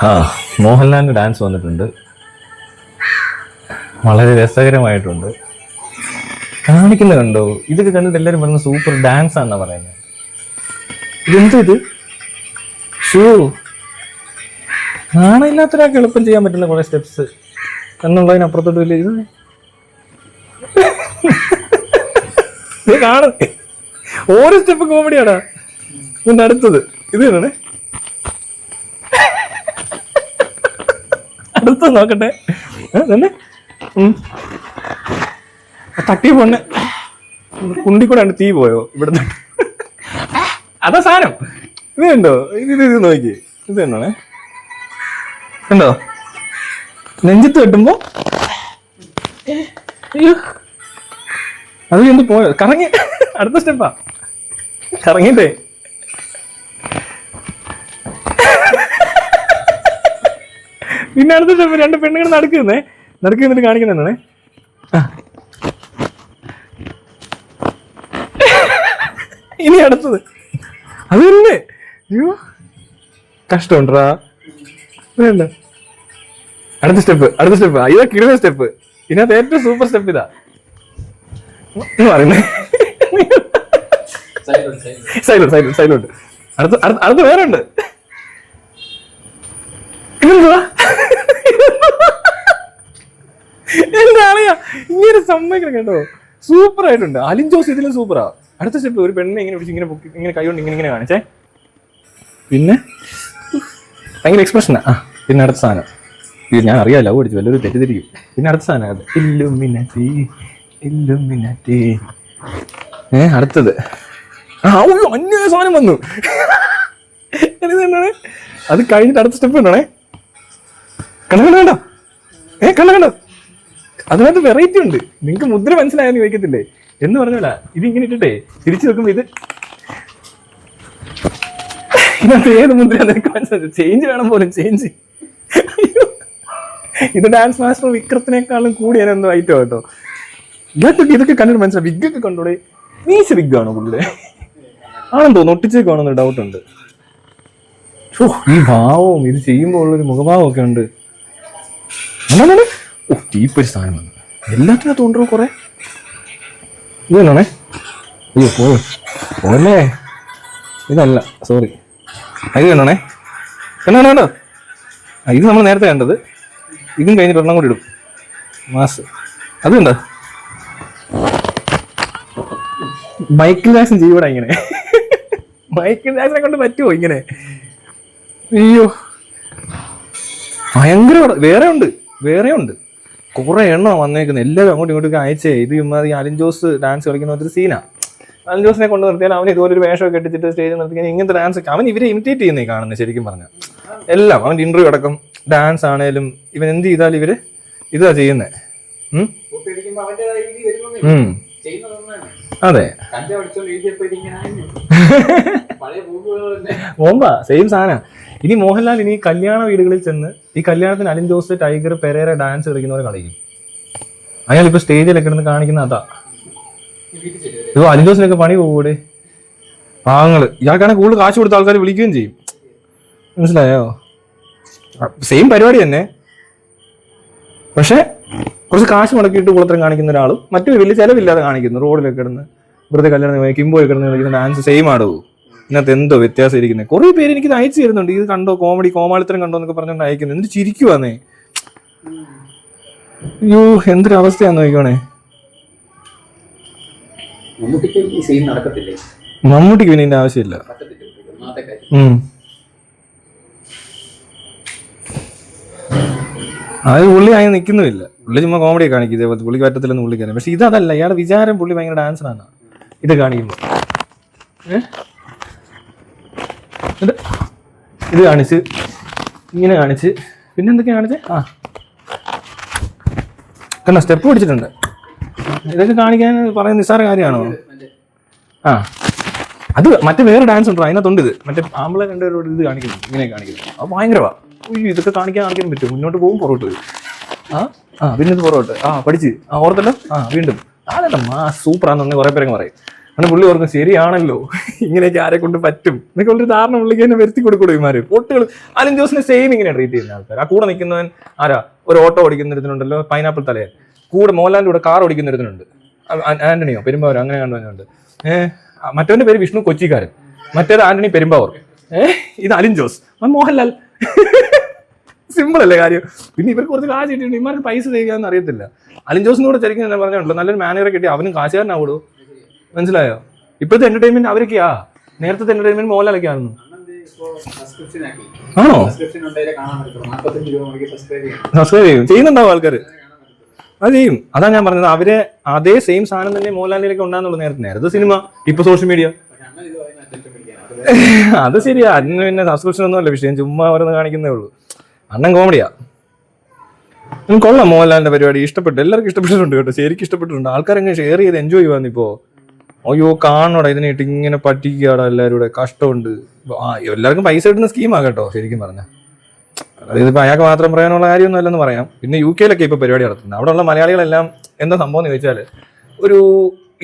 ആ മോഹൻലാലിൻ്റെ ഡാൻസ് വന്നിട്ടുണ്ട്, വളരെ രസകരമായിട്ടുണ്ട്. കാണിക്കുന്നത് കണ്ടോ? ഇതൊക്കെ കണ്ടിട്ട് എല്ലാവരും പറയുന്നത് സൂപ്പർ ഡാൻസ് ആണെന്നാണ് പറയുന്നത്. ഇതെന്തോ ഇത്? ഷൂ നാണയില്ലാത്തൊരാൾക്ക് എളുപ്പം ചെയ്യാൻ പറ്റുന്ന കുറെ സ്റ്റെപ്സ് എന്നുള്ളതിനപ്പുറത്തോട്ട് വലിയ ഇത് കാണുന്നേ ഓരോ സ്റ്റെപ്പ് കോമഡിയാടാ. ഇതിന്റെ അടുത്തത് ഇത് തന്നെ, അടുത്ത നോക്കട്ടെ തന്നെ തട്ടി പൊണ്ണ് കുണ്ടിക്കൂടെ തീ പോയോ ഇവിടുന്ന്? അതാ സാധനം. ഇത് കണ്ടോ? ഇത് നോക്കി, ഇത് കണ്ടോണേ, കണ്ടോ? നെഞ്ചത്ത് കെട്ടുമ്പോ അയ്യോ അത് എന്ത് പോയോ? കറങ്ങി അടുത്ത സ്റ്റെപ്പാ കറങ്ങിട്ടേ. പിന്നെ അടുത്ത സ്റ്റെപ്പ് രണ്ട് പെണ്ണുങ്ങൾ നടക്കുന്നിട്ട് കാണിക്കുന്നേ. ഇനി അടുത്തത് അത് തന്നെ. അയ്യോ കഷ്ടമുണ്ടാ. വേണ്ട, അടുത്ത സ്റ്റെപ്പ് ഇതാ കിടന്ന സ്റ്റെപ്പ്. ഇതിനകത്ത് ഏറ്റവും സൂപ്പർ സ്റ്റെപ്പ് ഇതാ പറയുന്നേ. സൈലോട്ട് അടുത്ത വേറെ ഉണ്ട്. ഇതെന്തുവാ? എന്താ അറിയാ ഇങ്ങനെ സമ്മതിക്കണം കേട്ടോ. സൂപ്പർ ആയിട്ടുണ്ട്. അലിൻ ജോസ് ഇതിലും സൂപ്പറാ. അടുത്ത സ്റ്റെപ്പ് ഒരു പെണ്ണിനെ ഇങ്ങനെ പിടിച്ച് ഇങ്ങനെ പൊക്കി ഇങ്ങനെ കൈ കൊണ്ട് ഇങ്ങനെ കാണിച്ചേ. പിന്നെ ഭയങ്കര എക്സ്പ്രഷനാ. പിന്നെ അടുത്ത സാധനം ഇത് ഞാൻ അറിയാലോ, ഓടിച്ചു വല്ലൊരു തെറ്റിദ്ധരിക്കും. പിന്നെ അടുത്ത സാധനം അത് ഇല്ലുമിനാറ്റി. അടുത്തത് അന്യ സാധനം വന്നു. എന്താണ് അത് കഴിഞ്ഞിട്ട് അടുത്ത സ്റ്റെപ്പ് ഉണ്ടോണേ. കണ്ടോ കണ്ടോ? അതിനകത്ത് വെറൈറ്റി ഉണ്ട്. നിങ്ങക്ക് മുദ്ര മനസ്സിലായെന്ന് ചോദിക്കത്തില്ലേ എന്ന് പറഞ്ഞല്ല. ഇത് ഇങ്ങനെ ഇട്ടിട്ടേ തിരിച്ചു വെക്കുമ്പോ ഇതിനകത്ത് ഏത് മുദ്ര നിനക്ക് മനസ്സിലായി? ചേഞ്ച് വേണം പോലും, ചേഞ്ച്. ഇത് ഡാൻസ് മാസ്റ്റർ വിക്രത്തിനേക്കാളും കൂടി ഞാനെന്തോ ഐറ്റോ കേട്ടോ. ഇതൊക്കെ കണ്ടിട്ട് മനസ്സിലായി. വിഗൊക്കെ കണ്ടോടെ? മീശ വിഗാണോ പുള്ളിയുടെ? ആണെന്ന് തോന്നുന്നു, ഒട്ടിച്ചേക്കാണെന്ന് ഡൗട്ട് ഉണ്ട്. ഈ ഭാവവും ഇത് ചെയ്യുമ്പോൾ ഉള്ളൊരു മുഖഭാവം ഒക്കെ ഉണ്ട്. അങ്ങനെ ചീപ്പൊരു സാധനം എല്ലാത്തിനകത്തും ഉണ്ടോ കുറെ. ഇത് തന്നെയാണേ. അയ്യോ പോയല്ലേ, ഇതല്ല, സോറി. ഇത് കണ്ടോണേ, കണ്ടോ? ഇത് നമ്മൾ നേരത്തെ കണ്ടത്. ഇതും കഴിഞ്ഞിട്ട് ഒരെണ്ണം കൂടി ഇടും മാസ്. അത് കണ്ടോ? മൈക്കിൾ ജാക്സൺ ചെയ്യൂടാ ഇങ്ങനെ. മൈക്കിൾ ജാക്സനെ കൊണ്ട് പറ്റുമോ ഇങ്ങനെ? അയ്യോ ഭയങ്കര. വേറെ ഉണ്ട് കുറെ എണ്ണം വന്നേക്കുന്നത്. എല്ലാവരും അങ്ങോട്ടും ഇങ്ങോട്ടും അയച്ചേ. ഇത് ഈ അലിൻ ജോസ് ഡാൻസ് കളിക്കുന്ന ഒരു സീനാ. അലിൻ ജോസിനെ കൊണ്ട് നിർത്തിയാൽ അവൻ ഇതുപോലൊരു വേഷമൊക്കെ കെട്ടിച്ചിട്ട് സ്റ്റേജിൽ നിർത്തിയാൽ ഇങ്ങനത്തെ ഡാൻസ് ഒക്കെ അവൻ ഇവരെ ഇമിറ്റേറ്റ് ചെയ്യുന്നേ കാണുന്നത്. ശരിക്കും പറഞ്ഞാൽ എല്ലാം അവൻ്റെ ഇന്റർവ്യൂ അടക്കം ഡാൻസ് ആണേലും ഇവൻ എന്ത് ചെയ്താലും ഇവര് ഇതാ ചെയ്യുന്നേ. അതെ ബോംബാ, സെയിം സാധനം. ഇനി മോഹൻലാൽ ഇനി കല്യാണ വീടുകളിൽ ചെന്ന് ഈ കല്യാണത്തിന് Alin Jose, tiger, Perera dance കളിക്കുന്നവരെ കളിക്കും. അയാൾ ഇപ്പൊ സ്റ്റേജിലൊക്കെ ഇടുന്ന് കാണിക്കുന്ന അതാ. ഇപ്പൊ അലിൻ ജോസിനൊക്കെ പണി പോകൂടെ പാവങ്ങള്. ഇയാൾക്കാണെങ്കിൽ കൂടുതൽ കാശ് കൊടുത്ത ആൾക്കാർ വിളിക്കുകയും ചെയ്യും. മനസ്സിലായോ? സെയിം പരിപാടി തന്നെ, പക്ഷെ കുറച്ച് കാശ് മുടക്കിയിട്ട് കുളത്തരം കാണിക്കുന്ന ഒരാളും മറ്റൊരു വലിയ ചെലവില്ലാതെ കാണിക്കുന്നു. റോഡിലൊക്കെ കിടന്ന് വെറുതെ കല്യാണം കിംബോയിൽ കിടന്ന് കളിക്കുന്ന ഡാൻസ് സെയിം ആടോ. ഇതിനകത്ത് എന്തോ വ്യത്യാസം ഇരിക്കുന്നത്. കുറെ പേര് എനിക്ക് അയച്ചു തരുന്നുണ്ട്. ഇത് കണ്ടോ, കോമാളിത്തരം കണ്ടോ എന്നൊക്കെ പറഞ്ഞുകൊണ്ട് അയക്കുന്നത്. എന്നിട്ട് ചിരിക്കുവാന്നേ. അയ്യോ എന്തൊരവസ്ഥയാന്ന് നോക്കണേ. മമ്മൂട്ടിക്ക് പിന്നെ ഇതിന്റെ ആവശ്യമില്ല. അത് പുള്ളി അങ്ങനെ നിൽക്കുന്നുമില്ല. പുള്ളി ചുമ്മാ കോമഡിയെ കാണിക്കും. ഇതേപോലെ പുള്ളിക്ക് പറ്റത്തില്ലെന്ന് പുള്ളിക്കാരൻ. പക്ഷെ ഇതല്ല, ഇയാളുടെ വിചാരം പുള്ളി ഭയങ്കര ഡാൻസറാണ് ഇത് കാണിക്കുമ്പോൾ. ഇത് കാണിച്ച് ഇങ്ങനെ കാണിച്ച് പിന്നെ എന്തൊക്കെയാ കാണിച്ച് കണ്ടോ സ്റ്റെപ്പ് പിടിച്ചിട്ടുണ്ട്. ഇതൊക്കെ കാണിക്കാൻ പറയുന്ന നിസ്സാര കാര്യമാണോ? അത് മറ്റേ വേറെ ഡാൻസ് ഉണ്ടോ അതിനകത്തുണ്ട്. ഇത് മറ്റേ ആമ്പിളെ രണ്ടുപേരോട് ഇത് കാണിക്കുന്നു, ഇങ്ങനെ കാണിക്കുന്നു. അത് ഭയങ്കരവാ. ഇതൊക്കെ കാണിക്കാൻ പറ്റും. മുന്നോട്ട് പോകും, പുറകോട്ട് വരും. പിന്നെ ഇത് പുറകോട്ട് പഠിച്ച് ഓർത്തല്ലോ. വീണ്ടും ആളല്ല സൂപ്പറാന്ന് പറഞ്ഞ കുറെ പേരൊക്കെ പറയും. അങ്ങനെ പുള്ളി ഓർക്കും ശരിയാണല്ലോ, ഇങ്ങനെയൊക്കെ ആരെ കൊണ്ട് പറ്റും എന്നൊക്കെ ഉള്ളൊരു ധാരണ പുള്ളിക്ക് തന്നെ വരുത്തി കൊടുക്കും ഇമാര്. പൊട്ടുകൾ അലിൻ ജോസിനെ സെയിം ഇങ്ങനെ ട്രീറ്റ് ചെയ്യുന്ന ആൾക്കാർ. ആ കൂടെ നിൽക്കുന്നവൻ ആരാ, ഒരു ഓട്ടോ ഓടിക്കുന്നൊരുത്തനുണ്ടല്ലോ, പൈനാപ്പിൾ തലയൻ. കൂടെ മോഹൻലാലിന്റെ കൂടെ കാർ ഓടിക്കുന്നൊരുത്തനുണ്ട്, ആന്റണിയോ പെരുമ്പാവൂർ, അങ്ങനെ കണ്ടുവന്നുണ്ട്. മറ്റവന്റെ പേര് വിഷ്ണു കൊച്ചിക്കാരൻ, മറ്റേത് ആന്റണി പെരുമ്പാവൂർ. ഇത് അലിൻ ജോസ്, മോഹൻലാൽ. സിമ്പിൾ അല്ലേ കാര്യം? പിന്നെ ഇവർക്ക് കുറച്ച് കാശ് കിട്ടിയിട്ടുണ്ട്, ഇമാർക്ക് പൈസ ചെയ്യാന്ന് അറിയത്തില്ല. അലിൻ ജോസിനോട് ശരിക്കും ഞാൻ പറഞ്ഞല്ലോ, നല്ലൊരു മാനേജറെ കിട്ടി അവനും കാശുകാരനാവൂടൂ. മനസ്സിലായോ? ഇപ്പോഴത്തെ എന്റർടൈൻമെന്റ് അവരൊക്കെയാ, നേരത്തെ എന്റർടൈൻമെന്റ് മോഹൻലാലൊക്കെ ആയിരുന്നു. ആണോ? സബ്സ്ക്രൈബ് ചെയ്യും, ചെയ്യുന്നുണ്ടാവും ആൾക്കാർ, അത് ചെയ്യും. അതാ ഞാൻ പറഞ്ഞത്, അവര് അതേ സെയിം സാധനം തന്നെ മോഹൻലാലിലേക്ക് ഉണ്ടാകുന്നുള്ളൂ. നേരത്തെ സിനിമ, ഇപ്പൊ സോഷ്യൽ മീഡിയ. അത് ശരിയാ, അന്ന് പിന്നെ സബ്സ്ക്രിപ്ഷൻ ഒന്നും അല്ല വിഷയം, ചുമ്മാ ഓരോന്ന് കാണിക്കുന്നേ ഉള്ളൂ. അണ്ണൻ കോമഡിയാ. കൊള്ളാം മോഹൻലാലിന്റെ പരിപാടി, ഇഷ്ടപ്പെട്ടു, എല്ലാവർക്കും ഇഷ്ടപ്പെട്ടിട്ടുണ്ട് കേട്ടോ, ശരിക്കും ഇഷ്ടപ്പെട്ടിട്ടുണ്ട്. ആൾക്കാരെങ്ങനെ ഷെയർ ചെയ്ത് എൻജോയ് ചെയ്യുവാന്നിപ്പോ. അയ്യോ കാണോടാ ഇതിനായിട്ട് ഇങ്ങനെ പറ്റിക്കാടാ എല്ലാവരും കൂടെ, കഷ്ടമുണ്ട്. എല്ലാവർക്കും പൈസ കിട്ടുന്ന സ്കീമാ കേട്ടോ ശരിക്കും പറഞ്ഞ. ഇതിപ്പോ അയാൾക്ക് മാത്രം പറയാനുള്ള കാര്യമൊന്നും അല്ലെന്ന് പറയാം. പിന്നെ UK ഇപ്പൊ പരിപാടി നടത്തുന്നത്, അവിടെ ഉള്ള മലയാളികളെല്ലാം എന്താ സംഭവം എന്ന് ചോദിച്ചാൽ, ഒരു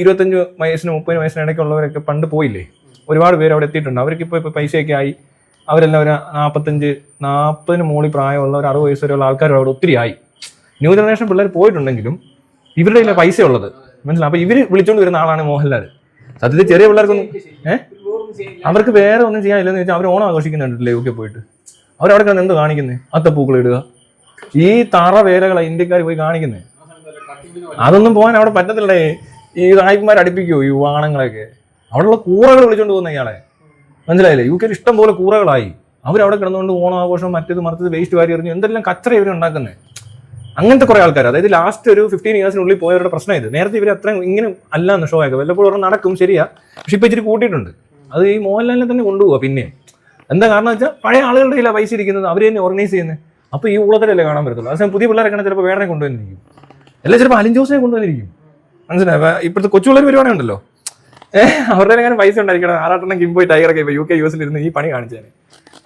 25 വയസ്സിന് 30 വയസ്സിന് ഇടയ്ക്കുള്ളവരൊക്കെ പണ്ട് പോയില്ലേ, ഒരുപാട് പേര് അവിടെ എത്തിയിട്ടുണ്ട്. അവർക്ക് ഇപ്പൊ പൈസയൊക്കെ ആയി, അവരെല്ലാം ഒരു 45-40 മുകളിൽ പ്രായമുള്ള ഒരു 60 വയസ്സ് വരെയുള്ള ആൾക്കാർ അവിടെ ഒത്തിരി ആയി. ന്യൂ ജനറേഷൻ പിള്ളേർ പോയിട്ടുണ്ടെങ്കിലും ഇവരുടെ കയ്യിലെ പൈസ ഉള്ളത് മനസ്സിലാവും. അപ്പൊ ഇവര് വിളിച്ചോണ്ട് വരുന്ന ആളാണ് മോഹൻലാൽ. സത്യത്തിൽ ചെറിയ പിള്ളേർക്കൊന്നും അവർക്ക് വേറെ ഒന്നും ചെയ്യാനില്ലെന്ന് വെച്ചാൽ അവർ ഓണം ആഘോഷിക്കുന്നുണ്ടല്ലേ UK പോയിട്ട്. അവരവിടെ കിടന്ന് എന്ത് കാണിക്കുന്നത്, അത്തപ്പൂക്കൾ ഇടുക, ഈ തറ വേലകളാണ് ഇന്ത്യക്കാർ പോയി കാണിക്കുന്നത്. അതൊന്നും പോകാൻ അവിടെ പറ്റത്തില്ലേ. ഈ നായ്പന്മാർ അടുപ്പിക്കുമോ ഈ വാണങ്ങളൊക്കെ? അവിടെയുള്ള കൂറകൾ വിളിച്ചോണ്ട് പോകുന്ന ഇയാളെ, മനസ്സിലായില്ലേ? UK ഇഷ്ടം പോലെ കൂറകളായി. അവരവിടെ കിടന്നുകൊണ്ട് ഓണാഘോഷം മറ്റേത് മറിച്ചത് വേസ്റ്റ് വാരി എറിഞ്ഞു എന്തെല്ലാം കച്ചറ ഇവർ ഉണ്ടാക്കുന്നത്. അങ്ങനത്തെ കുറെ ആൾക്കാർ, അതായത് ലാസ്റ്റ് ഒരു 15 ഇയേഴ്സിനുള്ളിൽ പോയവരുടെ പ്രശ്നം ഇത്. നേരത്തെ ഇവർ അത്ര ഇങ്ങനെ അല്ലാന്ന് ഷോ ആക്കുക, വല്ലപ്പോഴും നടക്കും ശരിയാ, പക്ഷെ ഇപ്പൊ ഇച്ചിരി കൂട്ടിയിട്ടുണ്ട്. അത് ഈ മോഹൻലാലിനെ തന്നെ കൊണ്ടുപോകുക. പിന്നെ എന്താ കാരണം വെച്ചാൽ പഴയ ആളുകളുടെ കയ്യിലാണ് പൈസ ഇരിക്കുന്നത്, അവർ തന്നെ ഓർഗനൈസ് ചെയ്യുന്നത്. അപ്പൊ ഈ ഊളത്തിലല്ലേ കാണാൻ പറ്റത്തുള്ളൂ. അതേ പുതിയ പിള്ളേരൊക്കെ ചിലപ്പോൾ വേറെ കൊണ്ടുവന്നിരിക്കും, അല്ലെ ചിലപ്പോൾ അലിൻ ജോസിനെ കൊണ്ടുവന്നിരിക്കും. മനസ്സിലായി? ഇപ്പോഴത്തെ കൊച്ചുപിള്ളേർ പരിപാടി ഉണ്ടല്ലോ, അവരുടെ അങ്ങനെ പൈസ ഉണ്ടായിരിക്കണം. ആറാട്ടെണ്ണം കിംബോയ് ടൈഗറൊക്കെ ഇപ്പൊ UK US ഇരുന്ന് ഈ പണി കാണിച്ചേനെ.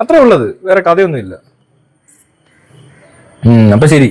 അത്രേ ഉള്ളത്, വേറെ കഥയൊന്നും ഇല്ല. അപ്പൊ ശരി.